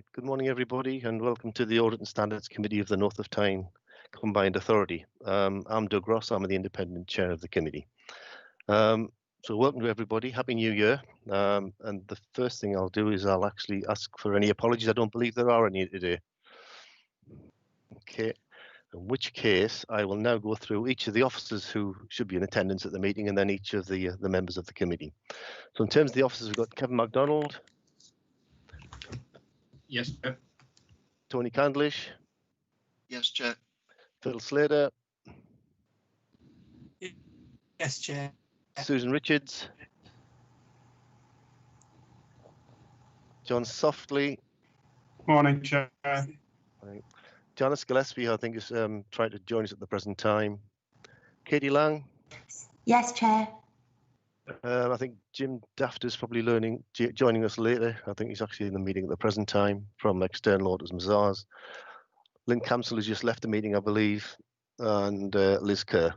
Right. Good morning, everybody, and welcome to the Audit and Standards Committee of the North of Tyne Combined Authority. I'm Doug Ross. I'm the independent chair of the committee. So welcome to everybody. Happy New Year. And the first thing I'll do is I'll actually ask for any apologies. I don't believe there are any today. Okay. In which case, I will now go through each of the officers who should be in attendance at the meeting, and then each of the members of the committee. So in terms of the officers, we've got Kevin MacDonald. Yes, Chair. Tony Candlish. Yes, Chair. Phil Slater. Yes, Chair. Susan Richards. John Softly. Morning, Chair. Right. Janice Gillespie, I think, is trying to join us at the present time. Katie Lang. Yes, Chair. I think Jim Daft is probably joining us later. I think he's actually in the meeting at the present time from External Auditors Mazars. Lynn Camsell has just left the meeting, I believe, and Liz Kerr.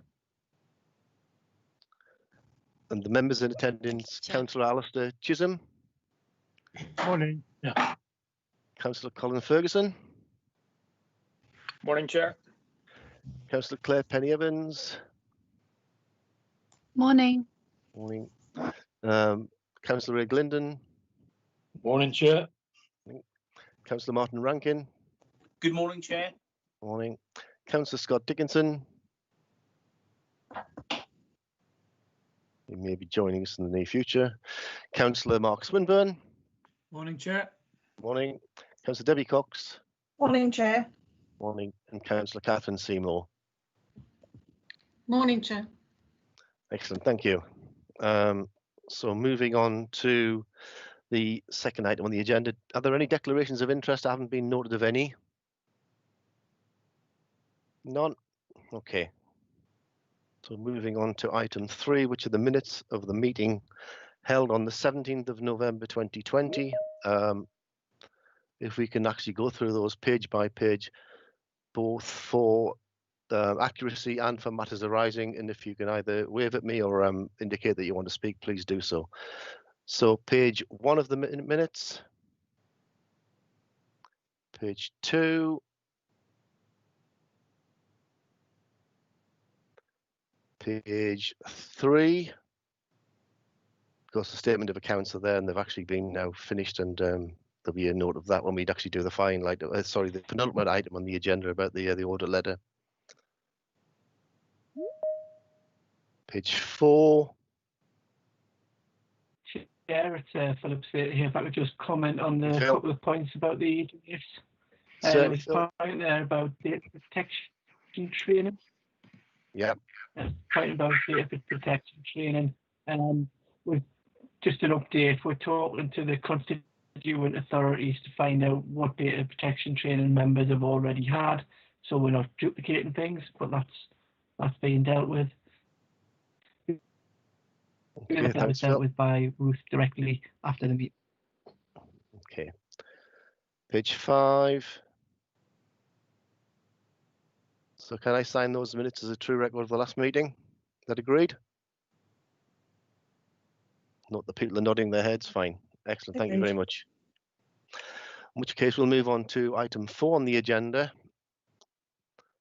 And the members in attendance, Councillor Alistair Chisholm. Morning. Yeah. Councillor Colin Ferguson. Morning, Chair. Councillor Claire Penny-Evans. Morning. Morning. Councillor Ray Glindon. Morning, Chair. Councillor Martin Rankin. Good morning, Chair. Morning. Councillor Scott Dickinson. He may be joining us in the near future. Councillor Mark Swinburne. Morning, Chair. Morning. Councillor Debbie Cox. Morning, Chair. Morning. And Councillor Catherine Seymour. Morning, Chair. Excellent, thank you. So moving on to the second item on the agenda. Are there any declarations of interest? I haven't been noted of any. None? Okay. So moving on to item 3, which are the minutes of the meeting held on the 17th of November 2020. If we can actually go through those page by page, both for accuracy and for matters arising, and if you can either wave at me or indicate that you want to speak, please do so. So page 1 of the minutes, page 2, page 3. Of course, the statement of accounts are there, and they've actually been now finished, and there'll be a note of that when we'd actually do the final item. The penultimate item on the agenda about the audit letter. Page 4. Yeah, it's Philip Slater here. If I could just comment on the couple of points about the EDFs. There was a point there about data protection training. Yeah. Point about data protection training. With just an update, we're talking to the constituent authorities to find out what data protection training members have already had, so we're not duplicating things, but that's being dealt with. Okay, that was dealt with by Ruth directly after the meeting. Okay. Page 5. So can I sign those minutes as a true record of the last meeting? Is that agreed? Note the people are nodding their heads. Fine. Excellent. Thank you very much. In which case we'll move on to item 4 on the agenda,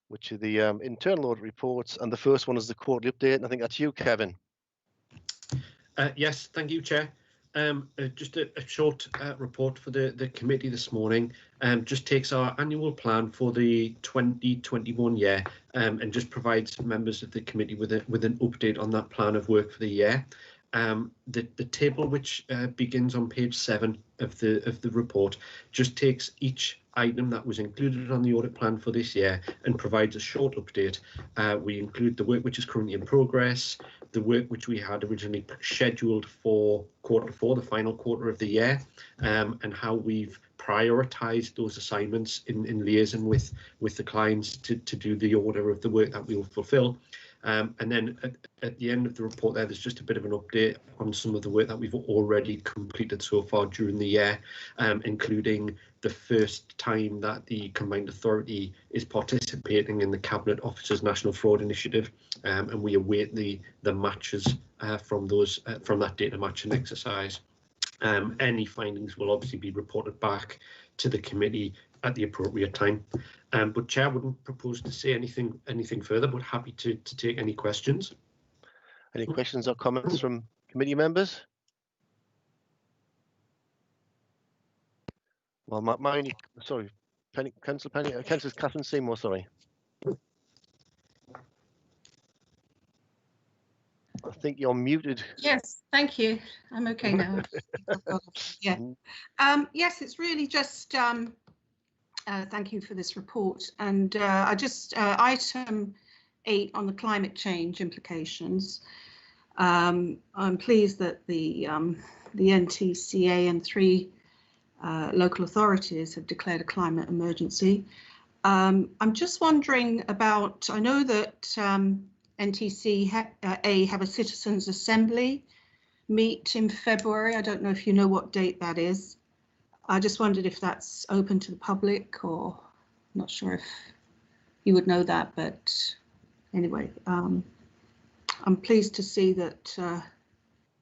which are the internal audit reports. And the first one is the quarterly update. And I think that's you, Kevin. Yes, thank you, Chair. Just a short report for the committee this morning. Just takes our annual plan for the 2021 year and just provides members of the committee with an update on that plan of work for the year. The table, which begins on page 7 of the report, just takes each item that was included on the audit plan for this year and provides a short update. We include the work which is currently in progress, the work which we had originally scheduled for quarter 4, the final quarter of the year, and how we've prioritised those assignments in liaison with the clients to do the order of the work that we will fulfil. And then at the end of the report there's just a bit of an update on some of the work that we've already completed so far during the year, including the first time that the Combined Authority is participating in the Cabinet Officer's National Fraud Initiative, and we await the matches from that data matching exercise. Any findings will obviously be reported back to the committee at the appropriate time. But Chair wouldn't propose to say anything further, but happy to take any questions. Any questions or comments from committee members? Well, my only, sorry, Councillor Catherine Seymour, sorry. I think you're muted. Yes, thank you. I'm okay now. Yeah. Yes, it's really just thank you for this report. And I just item 8 on the climate change implications. I'm pleased that the NTCA and 3 local authorities have declared a climate emergency. I'm just wondering about, I know that NTCA have a citizens assembly meet in February. I don't know if you know what date that is. I just wondered if that's open to the public, or not sure if you would know that, but anyway, I'm pleased to see that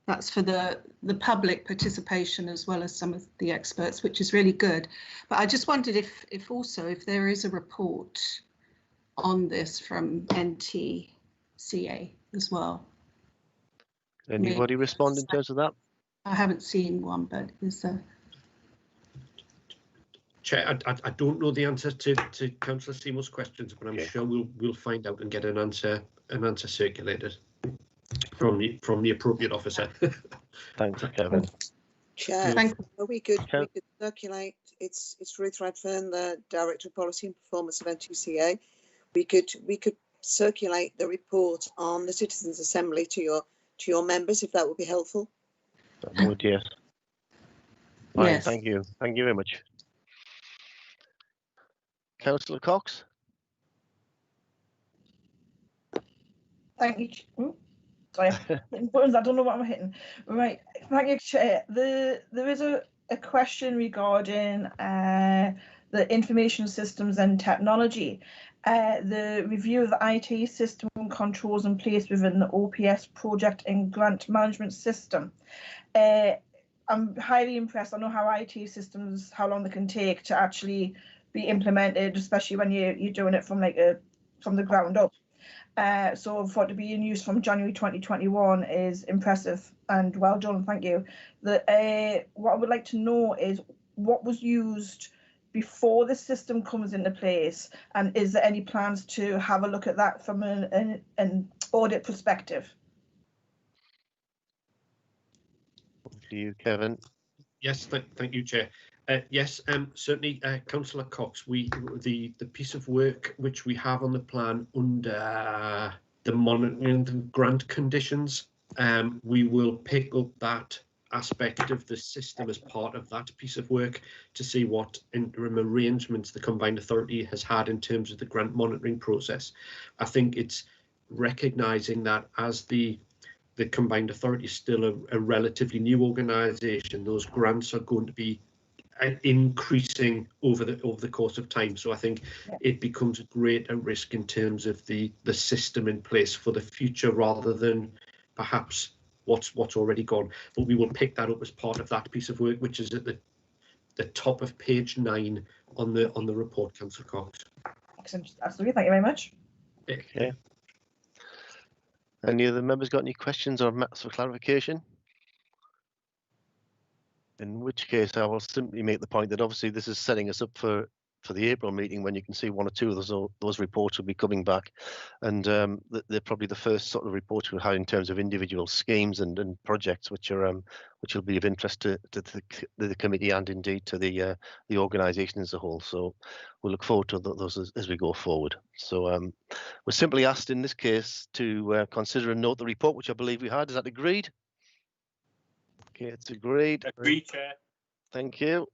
that's for the public participation as well as some of the experts, which is really good. But I just wondered if also if there is a report on this from NTCA as well. Anybody respond in terms of that? I haven't seen one, but is there? Chair, I don't know the answer to Councillor Seymour's questions, but I'm sure we'll find out and get an answer circulated from the appropriate officer. Thanks, Kevin. Chair, Thank we could circulate. It's Ruth Redfern, the Director of Policy and Performance of NTCA. We could circulate the report on the Citizens Assembly to your members, if that would be helpful. That would, yes. Fine, Yes. thank you. Thank you very much. Councillor Cox. Thank you. Sorry, buttons, I don't know what I'm hitting. Right, thank you, Chair. There is a question regarding the information systems and technology. The review of the IT system controls in place within the OPS project and grant management system. I'm highly impressed. I know how IT systems, how long they can take to actually be implemented, especially when you're doing it from from the ground up. So for it to be in use from January 2021 is impressive and well done. Thank you. What I would like to know is what was used before the system comes into place, and is there any plans to have a look at that from an audit perspective? To you, Kevin. Yes, thank you, Chair. Yes, certainly, Councillor Cox. The piece of work which we have on the plan under the monitoring the grant conditions, we will pick up that aspect of the system as part of that piece of work to see what interim arrangements the combined authority has had in terms of the grant monitoring process. I think it's recognising that as the combined authority is still a relatively new organisation, those grants are going to be increasing over the course of time. So I think it becomes a greater risk in terms of the system in place for the future rather than perhaps what's already gone. But we will pick that up as part of that piece of work, which is at the top of page 9 on the report, Councillor Cox. Excellent. Absolutely. Thank you very much. Okay. Any other members got any questions or matters for clarification? In which case, I will simply make the point that obviously this is setting us up for the April meeting, when you can see 1 or 2 of those reports will be coming back, and they're probably the first sort of reports we'll have in terms of individual schemes and projects which will be of interest to the committee and indeed to the organisation as a whole. So we'll look forward to those as we go forward. So we're simply asked in this case to consider and note the report, which I believe we had. Is that agreed? Okay, it's agreed. Agreed, Chair. Thank you.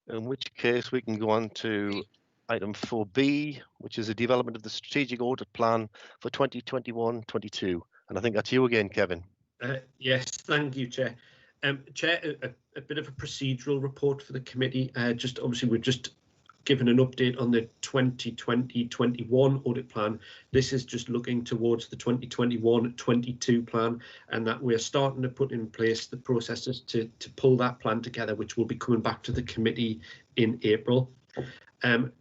In which case we can go on to item 4B, which is the development of the strategic audit plan for 2021-22. And I think that's you again, Kevin. Yes, thank you, Chair. Chair, a bit of a procedural report for the committee. Just obviously we're just given an update on the 2020-21 audit plan. This is just looking towards the 2021-22 plan, and that we're starting to put in place the processes to pull that plan together, which will be coming back to the committee in April.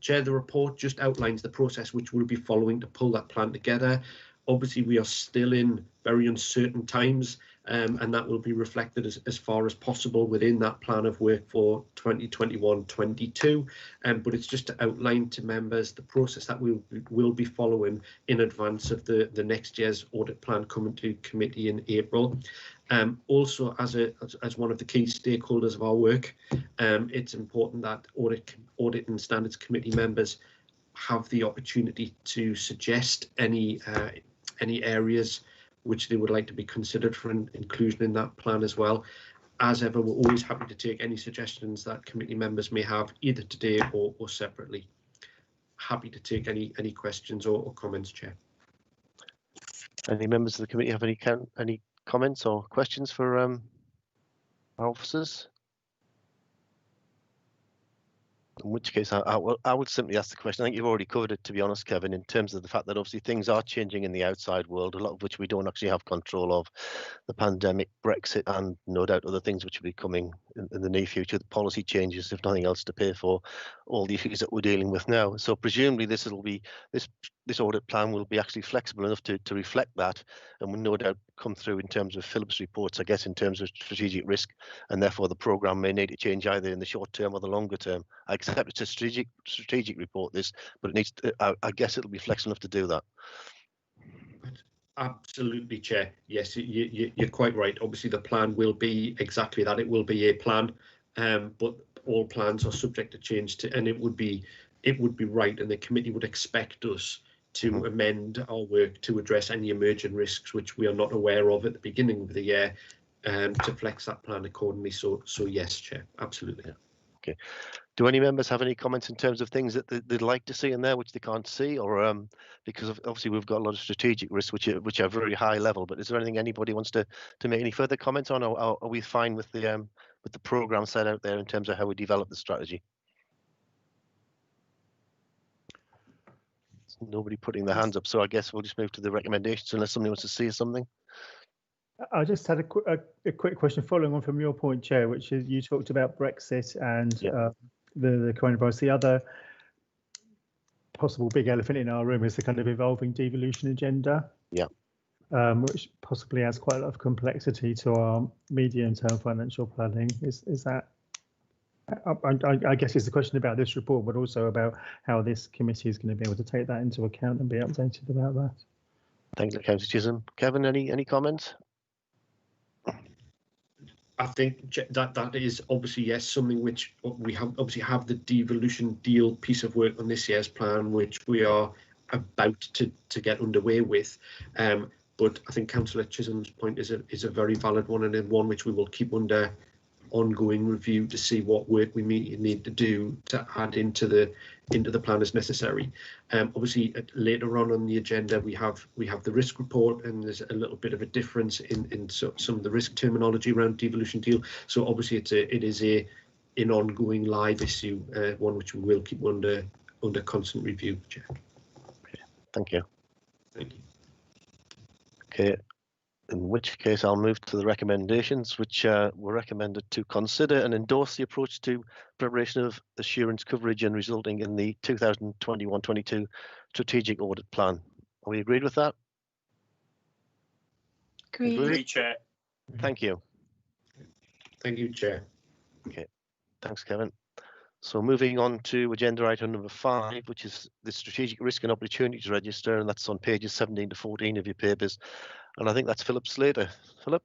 Chair, the report just outlines the process which we'll be following to pull that plan together. Obviously, we are still in very uncertain times, and that will be reflected as far as possible within that plan of work for 2021-22. But it's just to outline to members the process that we will be following in advance of the next year's audit plan coming to committee in April. Also, as one of the key stakeholders of our work, it's important that audit and standards committee members have the opportunity to suggest any areas which they would like to be considered for inclusion in that plan as well. As ever, we're always happy to take any suggestions that committee members may have, either today or separately. Happy to take any questions or comments, Chair. Any members of the committee have any comments or questions for our officers? In which case, I would simply ask the question. I think you've already covered it, to be honest, Kevin, in terms of the fact that obviously things are changing in the outside world, a lot of which we don't actually have control of. The pandemic, Brexit, and no doubt other things which will be coming in the near future, the policy changes, if nothing else, to pay for all the issues that we're dealing with now. So presumably this audit plan will be actually flexible enough to reflect that, and will no doubt come through in terms of Philip's reports, I guess, in terms of strategic risk, and therefore the programme may need to change either in the short term or the longer term. I accept it's a strategic report, this, but it needs to, I guess it'll be flexible enough to do that. Absolutely, Chair. Yes, you're quite right. Obviously, the plan will be exactly that. It will be a plan, but all plans are subject to change, and it would be right, and the committee would expect us to amend our work to address any emerging risks which we are not aware of at the beginning of the year, to flex that plan accordingly. So yes, Chair, absolutely. Yeah. Okay. Do any members have any comments in terms of things that they'd like to see in there which they can't see, or because obviously we've got a lot of strategic risks which are very high level, but is there anything anybody wants to make any further comments on, or are we fine with the programme set out there in terms of how we develop the strategy? There's nobody putting their hands up, so I guess we'll just move to the recommendations unless somebody wants to say something. I just had a quick question following on from your point, Chair, which is you talked about Brexit and the coronavirus. The other possible big elephant in our room is the kind of evolving devolution agenda. Yeah. Which possibly adds quite a lot of complexity to our medium-term financial planning. Is that? I guess it's a question about this report, but also about how this committee is going to be able to take that into account and be updated about that. Thank you, Councillor Chisholm. Kevin, any comments? I think that is obviously, yes, something which we have the devolution deal piece of work on this year's plan, which we are about to get underway with. But I think Councillor Chisholm's point is a very valid one, and one which we will keep under ongoing review to see what work we need to do to add into the plan as necessary. Obviously, later on the agenda we have the risk report, and there's a little bit of a difference in some of the risk terminology around devolution deal. So obviously it is an ongoing live issue, one which we will keep under constant review, Chair. Okay, thank you. Thank you. Okay. In which case, I'll move to the recommendations, which were recommended to consider and endorse the approach to preparation of assurance coverage and resulting in the 2021-22 strategic audit plan. Are we agreed with that? Agreed, Chair. Thank you. Thank you, Chair. Okay, thanks, Kevin. So moving on to agenda item number 5, which is the strategic risk and opportunities register, and that's on pages 17 to 14 of your papers. And I think that's Philip Slater. Philip?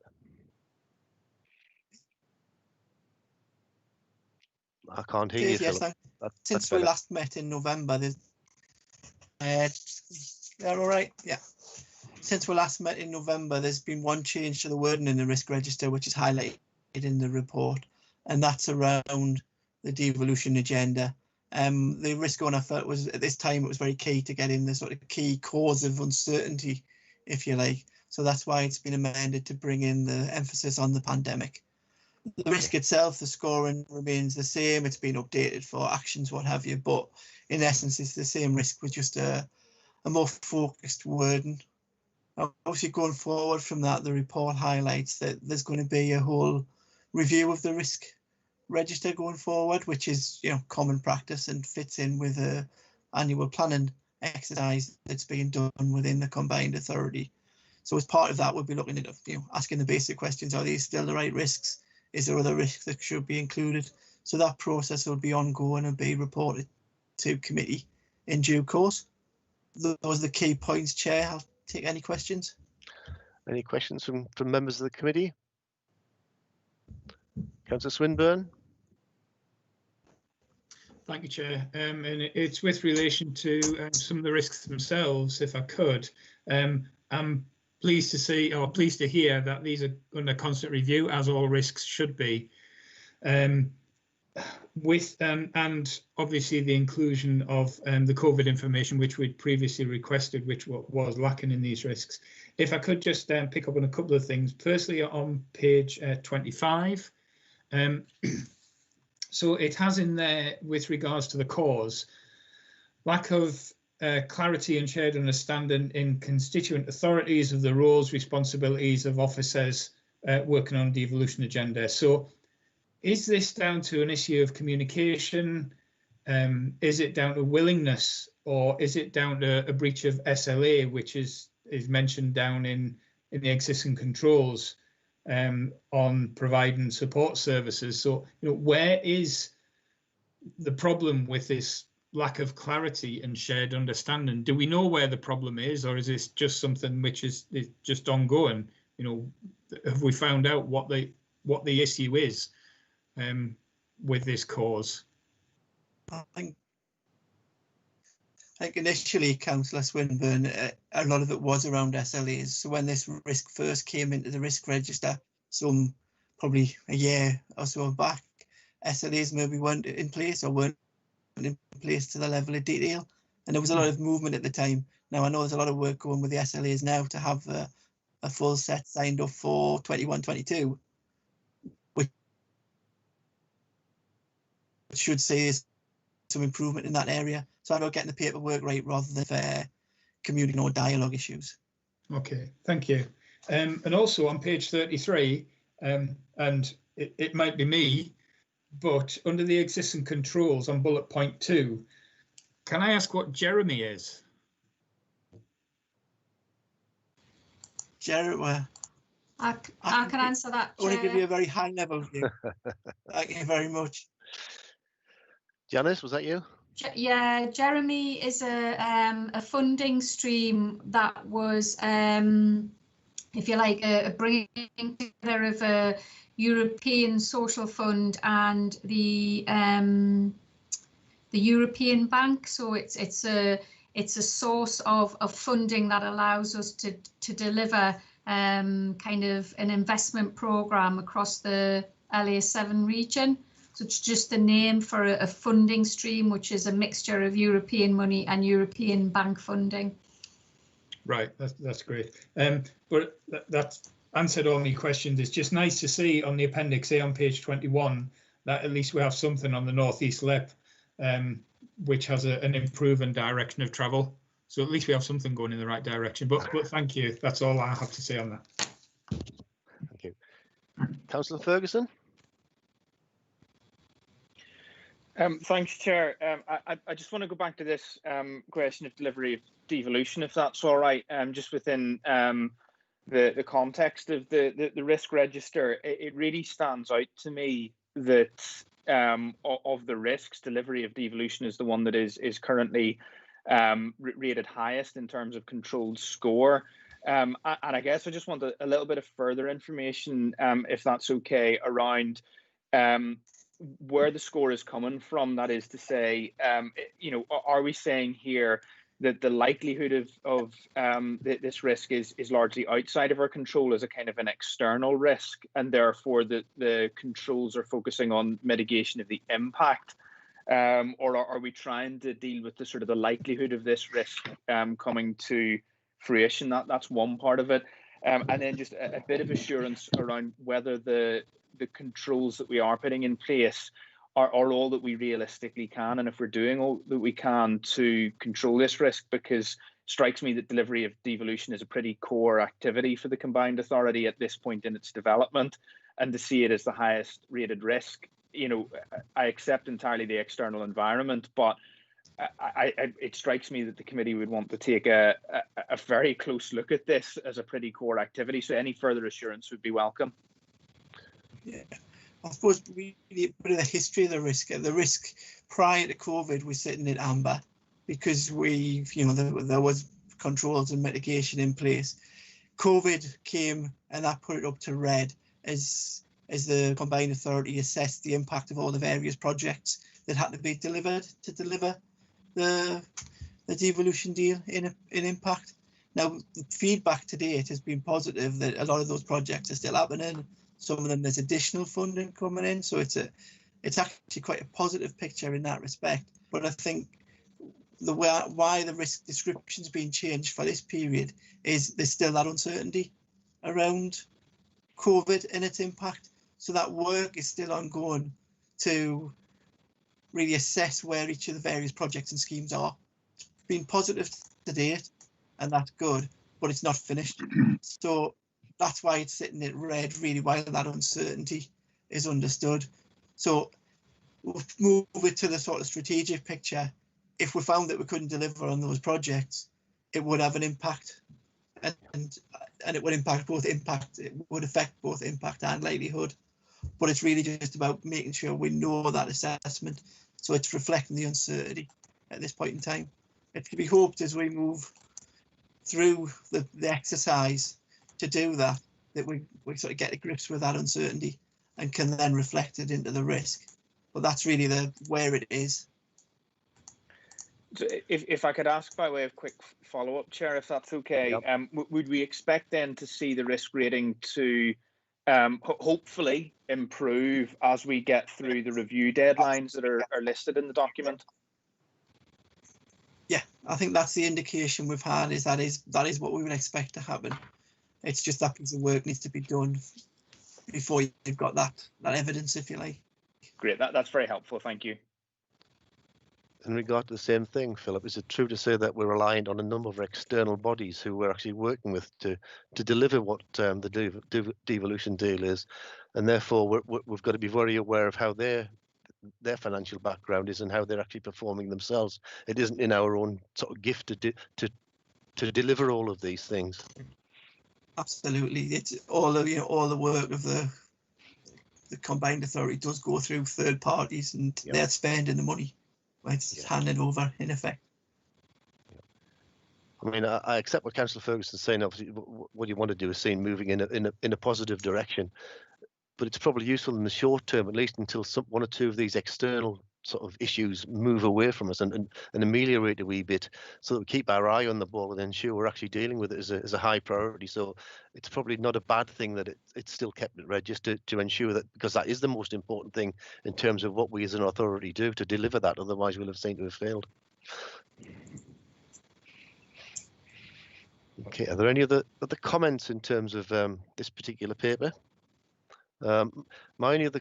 I can't hear you, yes, Philip. Since we last met in November, they're all right. Yeah. Since we last met in November, there's been one change to the wording in the risk register, which is highlighted in the report, and that's around the devolution agenda. The risk owner felt was at this time it was very key to get in the sort of key cause of uncertainty, if you like. So that's why it's been amended to bring in the emphasis on the pandemic. The risk itself, the scoring remains the same. It's been updated for actions, what have you, but in essence, it's the same risk with just a more focused wording. Obviously, going forward from that, the report highlights that there's going to be a whole review of the risk register going forward, which is, you know, common practice and fits in with a annual planning exercise that's being done within the combined authority. So as part of that, we'll be looking at, you know, asking the basic questions: are these still the right risks? Is there other risks that should be included? So that process will be ongoing and be reported to committee in due course. Those are the key points, Chair. I'll take any questions. Any questions from members of the committee? Councillor Swinburne? Thank you, Chair. And it's with relation to some of the risks themselves, if I could. I'm pleased to see, or pleased to hear, that these are under constant review, as all risks should be. And obviously the inclusion of the COVID information, which we'd previously requested, which was lacking in these risks. If I could just pick up on a couple of things. Firstly, on page 25, so it has in there, with regards to the cause, lack of clarity and shared understanding in constituent authorities of the roles, responsibilities of officers working on a devolution agenda. So is this down to an issue of communication? Is it down to willingness, or is it down to a breach of SLA, which is mentioned down in the existing controls on providing support services? So, you know, where is the problem with this lack of clarity and shared understanding? Do we know where the problem is, or is this just something which is just ongoing? You know, have we found out what the issue is with this cause? I think initially, Councillor Swinburne, a lot of it was around SLAs. So when this risk first came into the risk register, some probably a year or so back, SLAs maybe weren't in place or weren't in place to the level of detail. And there was a lot of movement at the time. Now, I know there's a lot of work going with the SLAs now to have a full set signed up for 21-22, which should say some improvement in that area. So I'm not getting the paperwork right rather than community or dialogue issues. Okay, thank you. And also on page 33, and it might be me, but under the existing controls on bullet point 2, can I ask what Jeremy is? Jeremy, well, I can answer that, I want to give you Chair. a very high level view. Thank you very much. Janice, was that you? Yeah, Jeremy is a funding stream that was, if you like, a bringing together of a European Social Fund and the European Bank. So it's a source of funding that allows us to deliver kind of an investment program across the LA7 region. So it's just the name for a funding stream, which is a mixture of European money and European bank funding. Right, that's great. But that's answered all my questions. It's just nice to see on the Appendix A on page 21 that at least we have something on the Northeast LEP, which has an improving direction of travel. So at least we have something going in the right direction. But thank you. That's all I have to say on that. Thank you. Councillor Ferguson? Thanks, Chair. I just want to go back to this question of delivery of devolution, if that's all right. Just within the context of the risk register, it really stands out to me that of the risks, delivery of devolution is the one that is currently rated highest in terms of controlled score. And I guess I just want a little bit of further information, if that's okay, around where the score is coming from. That is to say, you know, are we saying here that the likelihood of this risk is largely outside of our control as a kind of an external risk, and therefore the controls are focusing on mitigation of the impact, or are we trying to deal with the sort of the likelihood of this risk coming to fruition? That's one part of it. And then just a bit of assurance around whether the the controls that we are putting in place are all that we realistically can, and if we're doing all that we can to control this risk, because it strikes me that delivery of devolution is a pretty core activity for the combined authority at this point in its development, and to see it as the highest rated risk, you know, I accept entirely the external environment, but it strikes me that the committee would want to take a very close look at this as a pretty core activity. So any further assurance would be welcome. Yeah, I suppose we need a bit of the history of the risk. The risk prior to COVID was sitting in amber because there was controls and mitigation in place. COVID came and that put it up to red as the combined authority assessed the impact of all the various projects that had to be delivered to deliver the devolution deal in impact. Now, the feedback to date has been positive that a lot of those projects are still happening. Some of them there's additional funding coming in, so it's actually quite a positive picture in that respect. But I think why the risk description's been changed for this period is there's still that uncertainty around COVID and its impact. So that work is still ongoing to really assess where each of the various projects and schemes are. It's been positive to date, and that's good, but it's not finished. So that's why it's sitting at red, really, while that uncertainty is understood. So we'll move it to the sort of strategic picture. If we found that we couldn't deliver on those projects, it would have an impact, and it would it would affect both impact and likelihood. But it's really just about making sure we know that assessment, so it's reflecting the uncertainty at this point in time. It can be hoped as we move through the exercise to do that we sort of get to grips with that uncertainty and can then reflect it into the risk. But that's really where it is. So if I could ask by way of quick follow-up, Chair, if that's okay, yep. Would we expect then to see the risk rating to hopefully improve as we get through the review deadlines that are listed in the document? Yeah, I think that's the indication we've had, is that is what we would expect to happen. It's just that piece of work needs to be done before you've got that evidence, if you like. Great, that's very helpful, thank you. In regard to the same thing, Philip, is it true to say that we're reliant on a number of external bodies who we're actually working with to deliver what the devolution deal is, and therefore we've got to be very aware of how their financial background is and how they're actually performing themselves. It isn't in our own sort of gift to deliver all of these things. Absolutely, it's all the work of the combined authority does go through third parties, and yep. They're spending the money. It's handed over in effect. I mean, I accept what Councillor Ferguson is saying. Obviously, what you want to do is see moving in a positive direction, but it's probably useful in the short term, at least until one or two of these external sort of issues move away from us and ameliorate a wee bit, so that we keep our eye on the ball and ensure we're actually dealing with it as a high priority. So it's probably not a bad thing that it's still kept at red, just to ensure that, because that is the most important thing in terms of what we as an authority do to deliver that. Otherwise, we'll have seemed to have failed. Okay, are there any other comments in terms of this particular paper? My only other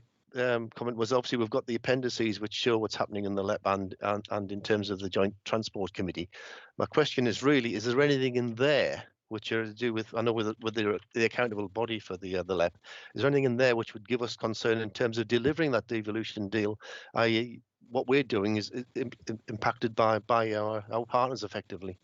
comment was, obviously we've got the appendices which show what's happening in the LEP and in terms of the Joint Transport Committee. My question is really, is there anything in there which are to do with, I know with the accountable body for the LEP, is there anything in there which would give us concern in terms of delivering that devolution deal, i.e. what we're doing is impacted by our partners effectively?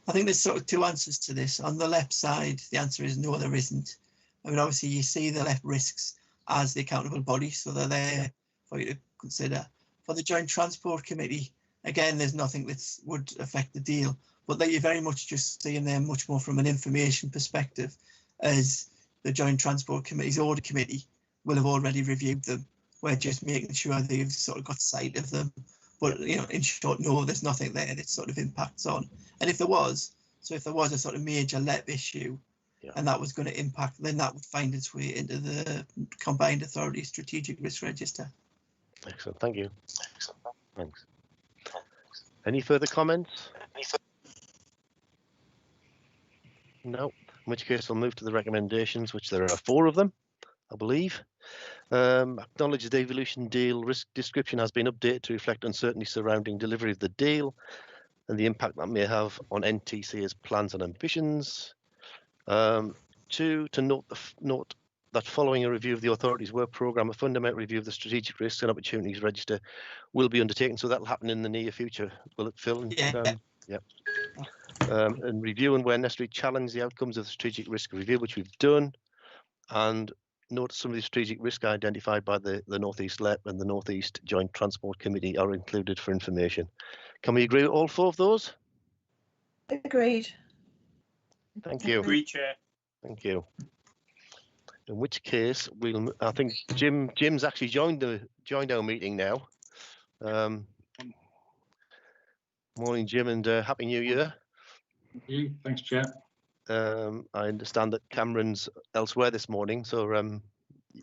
I think there's sort of two answers to this. On the LEP side, the answer is no, there isn't. I mean, obviously, you see the LEP risks as the accountable body, so they're there for you to consider. For the Joint Transport Committee, again, there's nothing that would affect the deal, but that you're very much just seeing them much more from an information perspective, as the Joint Transport Committee's Audit Committee will have already reviewed them. We're just making sure they've sort of got sight of them. But, in short, no, there's nothing there that sort of impacts on. And if there was a sort of major LEP issue, and that was going to impact, then that would find its way into the Combined Authority Strategic Risk Register. Excellent, thank you. Thanks. Any further comments? No, in which case we'll move to the recommendations, which there are 4 of them, I believe. Acknowledge the devolution deal risk description has been updated to reflect uncertainty surrounding delivery of the deal and the impact that may have on NTCA's plans and ambitions. 2, to note that following a review of the authority's work programme, a fundamental review of the strategic risks and opportunities register will be undertaken. So that'll happen in the near future, will it, Phil? Yeah. And review and where necessary challenge the outcomes of the strategic risk review, which we've done, and note some of the strategic risk identified by the North East LEP and the North East Joint Transport Committee are included for information. Can we agree with all 4 of those? Agreed. Thank you. Agreed, Chair. Thank you. In which case, I think Jim's actually joined our meeting now. Morning, Jim, and Happy New Year. Thank you. Thanks, Chair. I understand that Cameron's elsewhere this morning, so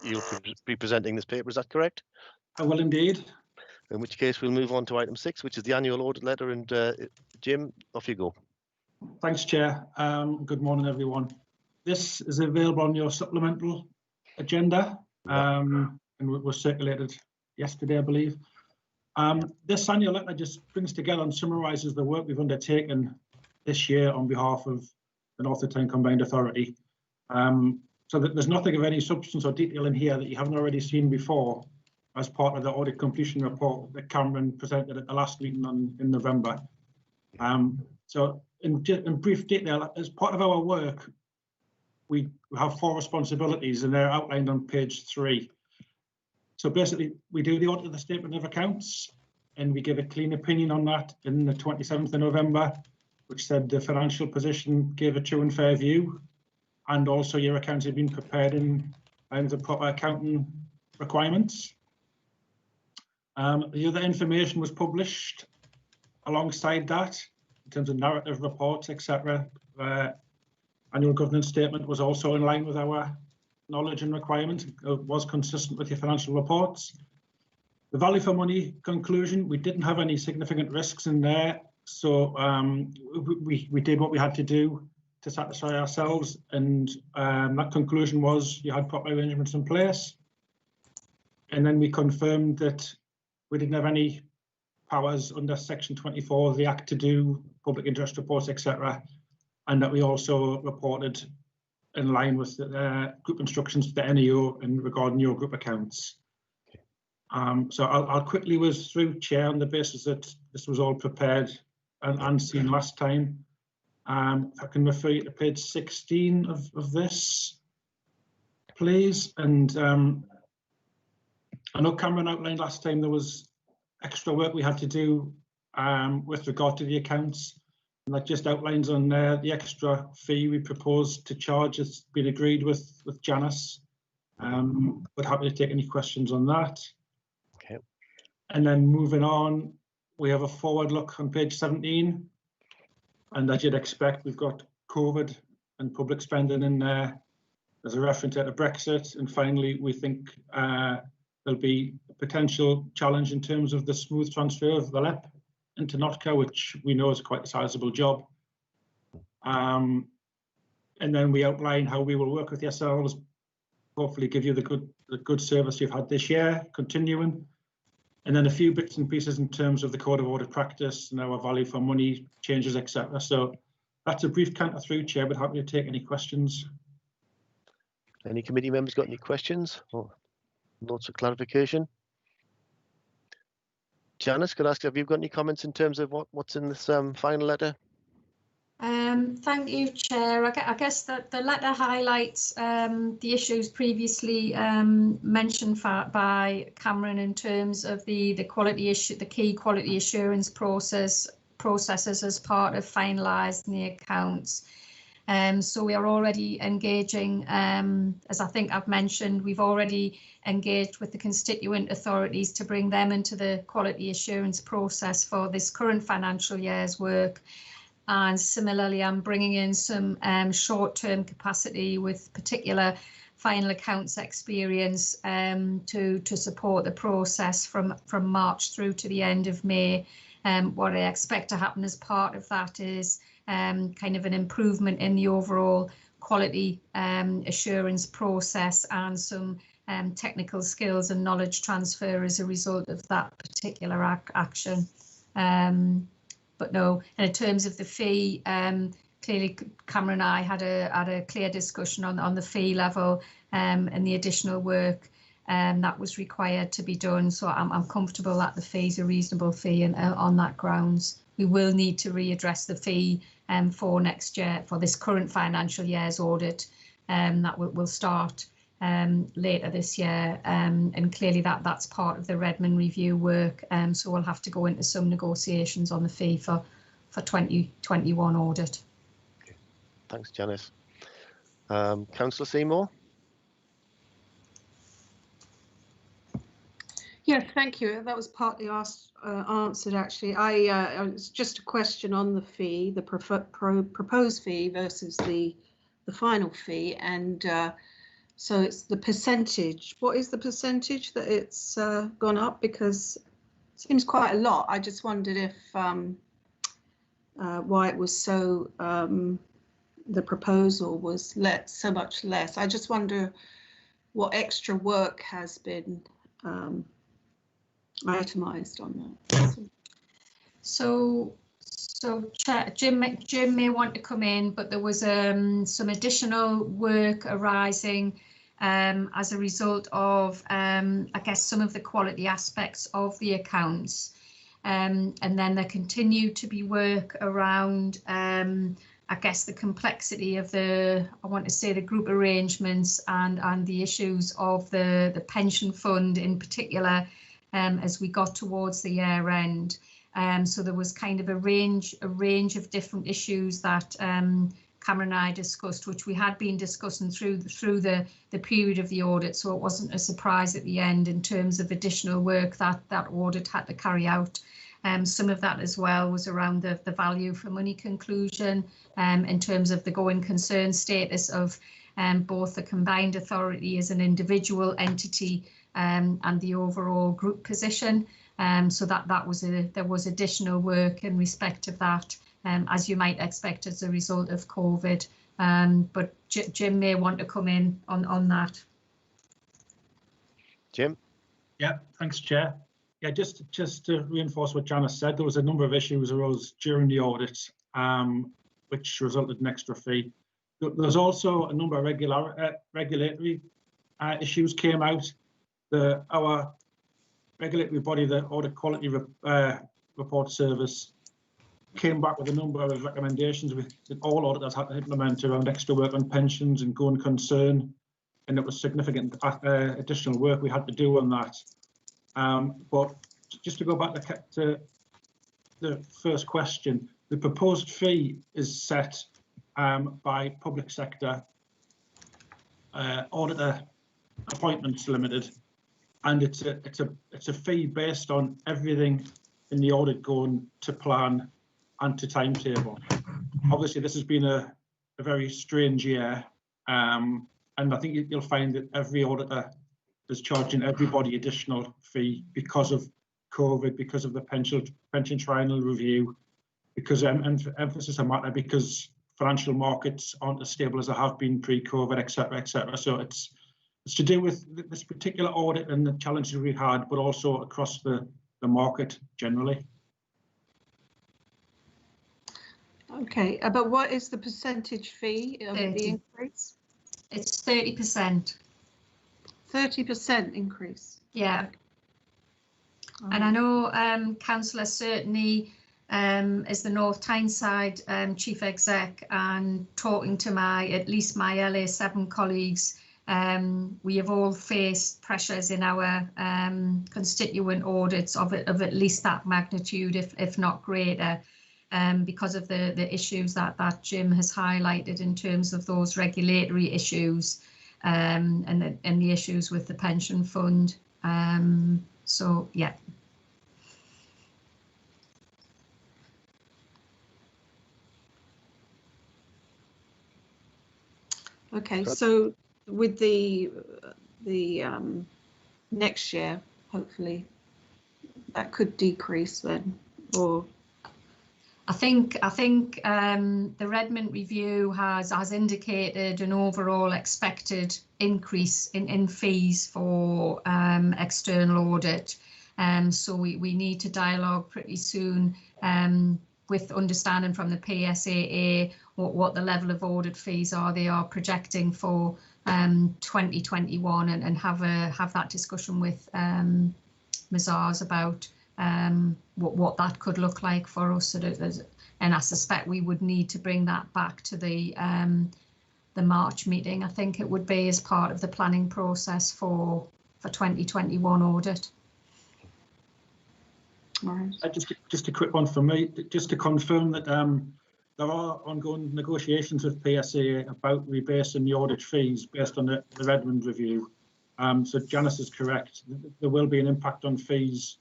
you'll be presenting this paper. Is that correct? I will indeed. In which case, we'll move on to item 6, which is the annual audit letter. And Jim, off you go. Thanks, Chair. Good morning, everyone. This is available on your supplemental agenda, and was circulated yesterday, I believe. This annual letter just brings together and summarises the work we've undertaken this year on behalf of the North of Tyne Combined Authority. So that there's nothing of any substance or detail in here that you haven't already seen before as part of the audit completion report that Cameron presented at the last meeting in November. So in brief detail, as part of our work, we have 4 responsibilities and they're outlined on page 3. So basically, we do the audit of the statement of accounts and we give a clean opinion on that in the 27th of November, which said the financial position gave a true and fair view, and also your accounts have been prepared in line with the proper accounting requirements. The other information was published alongside that in terms of narrative reports, etc. Annual governance statement was also in line with our knowledge and requirements. It was consistent with your financial reports. The value for money conclusion, we didn't have any significant risks in there. So we did what we had to do to satisfy ourselves, and that conclusion was you had proper arrangements in place. And then we confirmed that we didn't have any powers under section 24 of the Act to do public interest reports, etc. And that we also reported in line with the group instructions to the NEO and regarding your group accounts. So I'll quickly whiz through, Chair, on the basis that this was all prepared and seen last time. If I can refer you to page 16 of this, please. And I know Cameron outlined last time there was extra work we had to do with regard to the accounts. And that just outlines on there the extra fee we proposed to charge has been agreed with Janice. But happy to take any questions on that. Okay. And then moving on, we have a forward look on page 17. And as you'd expect, we've got COVID and public spending in there. There's a reference to Brexit. And finally, we think there'll be a potential challenge in terms of the smooth transfer of the LEP into NOTCA, which we know is quite a sizable job. And then we outline how we will work with yourselves, hopefully give you the good service you've had this year, continuing. And then a few bits and pieces in terms of the code of audit practice and our value for money changes, etc. So that's a brief canter through, Chair, but happy to take any questions. Any committee members got any questions or notes of clarification? Janice, could I ask, have you got any comments in terms of what's in this final letter? Thank you, Chair. I guess that the letter highlights the issues previously mentioned by Cameron in terms of the quality issue, the key quality assurance processes as part of finalising the accounts. So we are already engaging, as I think I've mentioned, we've already engaged with the constituent authorities to bring them into the quality assurance process for this current financial year's work. And similarly, I'm bringing in some short-term capacity with particular final accounts experience to support the process from March through to the end of May. What I expect to happen as part of that is kind of an improvement in the overall quality assurance process and some technical skills and knowledge transfer as a result of that particular action. But no, and in terms of the fee, clearly Cameron and I had a clear discussion on the fee level and the additional work that was required to be done. So I'm comfortable that the fee is a reasonable fee, and on that grounds we will need to readdress the fee for next year, for this current financial year's audit that will start later this year, and clearly that's part of the Redmond review work, so we'll have to go into some negotiations on the fee for 2021 audit. Okay. Thanks, Janice. Councillor Seymour. Yes, thank you. That was partly answered, actually. It's just a question on the fee, the proposed fee versus the final fee, and so it's the percentage. What is the percentage that it's gone up? Because it seems quite a lot. I just wondered if why it was so, the proposal was so much less. I just wonder what extra work has been itemised on that. So Jim may want to come in, but there was some additional work arising as a result of, I guess, some of the quality aspects of the accounts. And then there continued to be work around, I guess, the complexity of I want to say the group arrangements and the issues of the pension fund in particular, as we got towards the year end. So there was kind of a range of different issues that Cameron and I discussed, which we had been discussing through the period of the audit. So it wasn't a surprise at the end in terms of additional work that audit had to carry out. Some of that as well was around the value for money conclusion, in terms of the going concern status of both the combined authority as an individual entity and the overall group position. So there was additional work in respect of that, as you might expect as a result of COVID. But Jim may want to come in on that. Jim? Yeah, thanks, Chair. Yeah, just to reinforce what Janice said, there was a number of issues arose during the audit, which resulted in extra fee. There's also a number of regulatory issues came out. Our regulatory body, the Audit Quality Report Service, came back with a number of recommendations that all auditors had to implement around extra work on pensions and going concern, and it was significant additional work we had to do on that. But just to go back to the first question, the proposed fee is set by Public Sector Auditor Appointments Limited, and it's a fee based on everything in the audit going to plan and to timetable. Obviously, this has been a very strange year, and I think you'll find that every auditor is charging everybody additional fee because of COVID, because of the pension triennial review, because emphasis on matter, because financial markets aren't as stable as they have been pre-COVID, etc., etc. So it's to do with this particular audit and the challenges we had, but also across the market generally. Okay, but what is the percentage fee of the increase? It's 30%. 30% increase. Yeah. And I know Councillor certainly as the North Tyneside Chief Exec, and talking to at least my LA7 colleagues, we have all faced pressures in our constituent audits of at least that magnitude, if not greater, because of the issues that Jim has highlighted in terms of those regulatory issues and the issues with the pension fund. So yeah. Okay, so with the next year, hopefully that could decrease then, or I think the Redmond review has indicated an overall expected increase in fees for external audit. So we need to dialogue pretty soon with understanding from the PSAA what the level of audit fees they are projecting for 2021, and have that discussion with Mazars about what that could look like for us. And I suspect we would need to bring that back to the March meeting. I think it would be as part of the planning process for 2021 audit. Right. Just a quick one from me, just to confirm that there are ongoing negotiations with PSA about rebasing the audit fees based on the Redmond review. So Janice is correct. There will be an impact on fees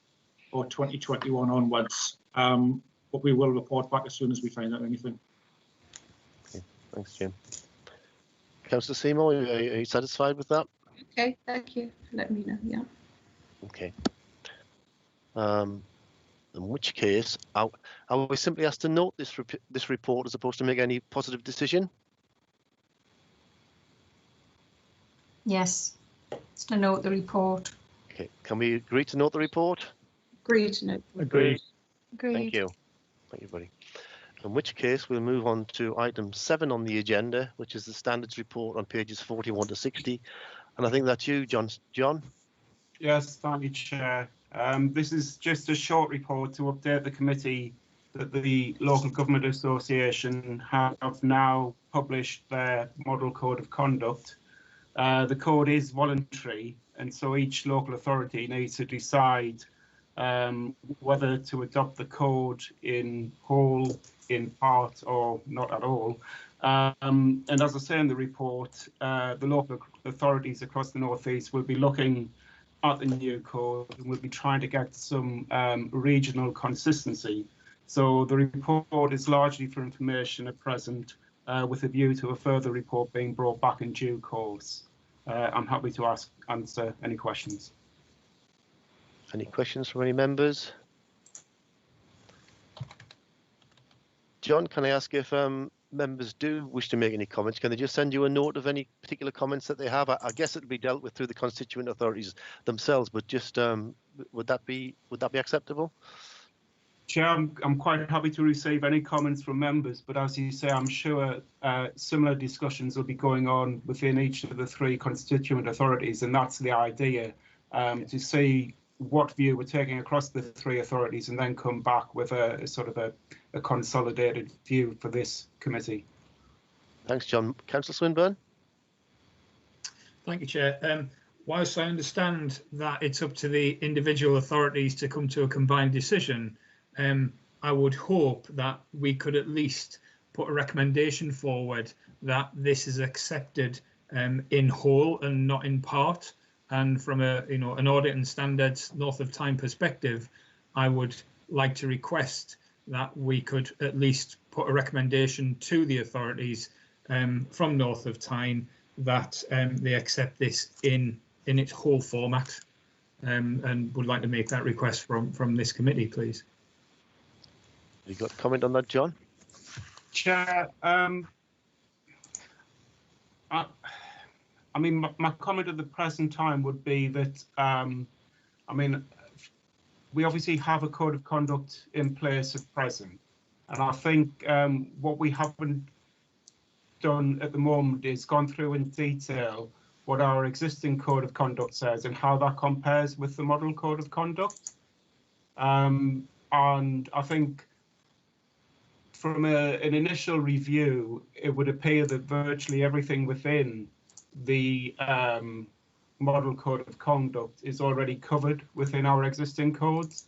for 2021 onwards, but we will report back as soon as we find out anything. Okay, thanks, Jim. Councillor Seymour, are you satisfied with that? Okay, thank you. Let me know. Yeah. Okay. In which case, I will simply asked to note this report as opposed to make any positive decision. Yes, it's to note the report. Okay, can we agree to note the report? Agreed to note. Agreed. Thank you. Thank you, buddy. In which case, we'll move on to item 7 on the agenda, which is the standards report on pages 41 to 60. And I think that's you, John. John? Yes, thank you, Chair. This is just a short report to update the committee that the Local Government Association have now published their Model Code of Conduct. The code is voluntary, and so each local authority needs to decide whether to adopt the code in whole, in part, or not at all. And as I say in the report, the local authorities across the North East will be looking at the new code, and we'll be trying to get some regional consistency. So the report is largely for information at present, with a view to a further report being brought back in due course. I'm happy to answer any questions. Any questions from any members? John, can I ask if members do wish to make any comments? Can they just send you a note of any particular comments that they have? I guess it'll be dealt with through the constituent authorities themselves, but just would that be acceptable? Chair, I'm quite happy to receive any comments from members, but as you say, I'm sure similar discussions will be going on within each of the 3 constituent authorities, and that's the idea, to see what view we're taking across the 3 authorities and then come back with a sort of a consolidated view for this committee. Thanks, John. Councillor Swinburne? Thank you, Chair. Whilst I understand that it's up to the individual authorities to come to a combined decision, I would hope that we could at least put a recommendation forward that this is accepted in whole and not in part. And from an audit and standards North of Tyne perspective, I would like to request that we could at least put a recommendation to the authorities from North of Tyne that they accept this in its whole format, and would like to make that request from this committee, please. You got a comment on that, John? Chair, I mean, my comment at the present time would be that, I mean, we obviously have a code of conduct in place at present. And I think what we haven't done at the moment is gone through in detail what our existing code of conduct says and how that compares with the model code of conduct. And I think from an initial review, it would appear that virtually everything within the model code of conduct is already covered within our existing codes.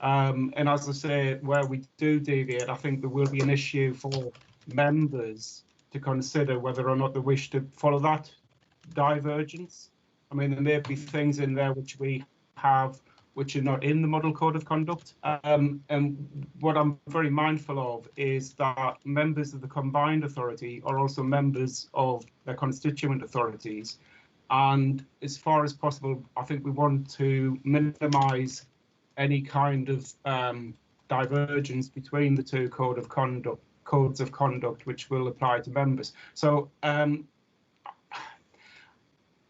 And as I say, where we do deviate, I think there will be an issue for members to consider whether or not they wish to follow that divergence. I mean, there may be things in there which we have which are not in the model code of conduct. And what I'm very mindful of is that members of the combined authority are also members of their constituent authorities. And as far as possible, I think we want to minimise any kind of divergence between the two codes of conduct which will apply to members. So as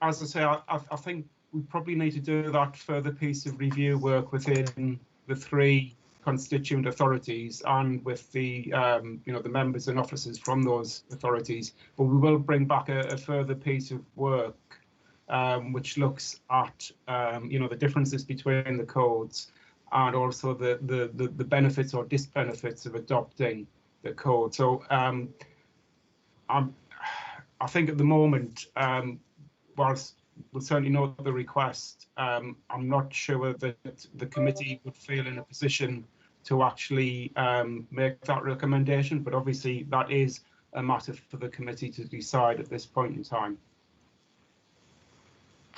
I say, I think we probably need to do that further piece of review work within the three constituent authorities and with the the members and officers from those authorities. But we will bring back a further piece of work which looks at the differences between the codes and also the benefits or disbenefits of adopting the code. So I think at the moment, whilst we'll certainly note the request, I'm not sure that the committee would feel in a position to actually make that recommendation, but obviously that is a matter for the committee to decide at this point in time.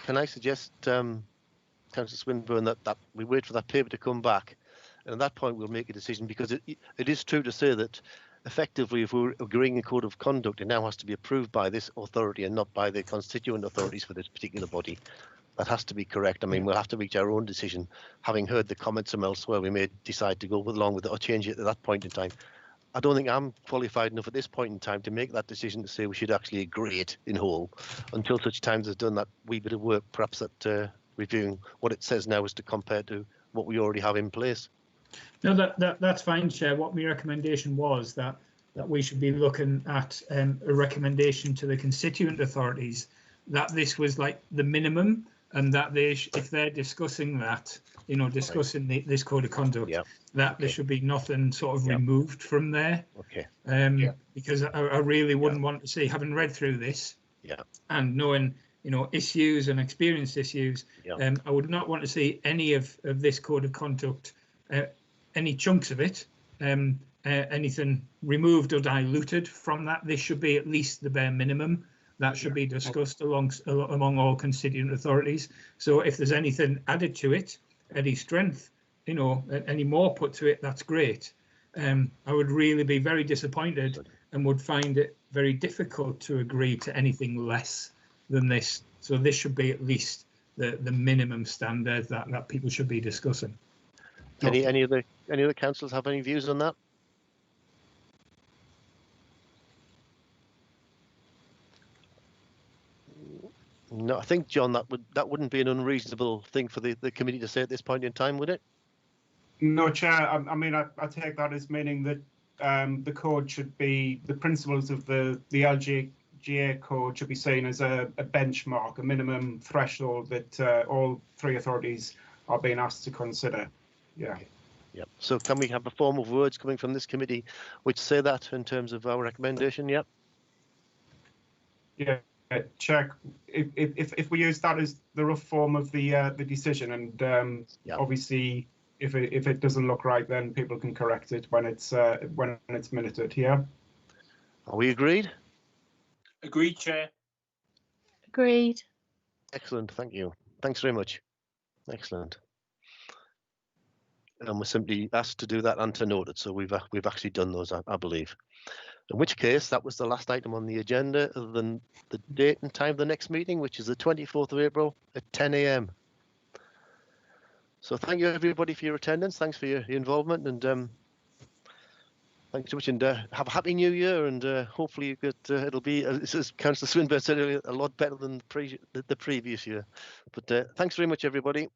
Can I suggest, Councillor Swinburne, that we wait for that paper to come back, and at that point we'll make a decision, because it is true to say that effectively, if we're agreeing a code of conduct, it now has to be approved by this authority and not by the constituent authorities for this particular body. That has to be correct. I mean, we'll have to reach our own decision. Having heard the comments from elsewhere, we may decide to go along with it or change it at that point in time. I don't think I'm qualified enough at this point in time to make that decision to say we should actually agree it in whole until such times as done that wee bit of work, perhaps at reviewing what it says now as to compare to what we already have in place. No, that's fine, Chair. What my recommendation was that we should be looking at a recommendation to the constituent authorities that this was like the minimum, and that if they're discussing that, discussing this code of conduct, that there should be nothing sort of removed from there. Okay. Because I really wouldn't want to see, having read through this, and knowing issues and experienced issues, I would not want to see any of this code of conduct, any chunks of it, anything removed or diluted from that. This should be at least the bare minimum that should be discussed among all constituent authorities. So if there's anything added to it, any strength, any more put to it, that's great. I would really be very disappointed and would find it very difficult to agree to anything less than this. So this should be at least the minimum standard that people should be discussing. Any other councillors have any views on that? No, I think, John, that wouldn't be an unreasonable thing for the committee to say at this point in time, would it? No, Chair. I mean, I take that as meaning that the code should be, the principles of the LGA code should be seen as a benchmark, a minimum threshold that all three authorities are being asked to consider. Yeah. Yep. So can we have a form of words coming from this committee which say that in terms of our recommendation? Yep. Yeah. Check if we use that as the rough form of the decision, and obviously if it doesn't look right, then people can correct it when it's minuted here. Are we agreed? Agreed, Chair. Agreed. Excellent. Thank you. Thanks very much. Excellent. And we're simply asked to do that and to note it. So we've actually done those, I believe. In which case, that was the last item on the agenda, other than the date and time of the next meeting, which is the 24th of April at 10 a.m. So thank you, everybody, for your attendance. Thanks for your involvement, and thanks so much. And have a happy new year, and hopefully you get, it'll be, as Councillor Swinburne said earlier, a lot better than the previous year. But thanks very much, everybody.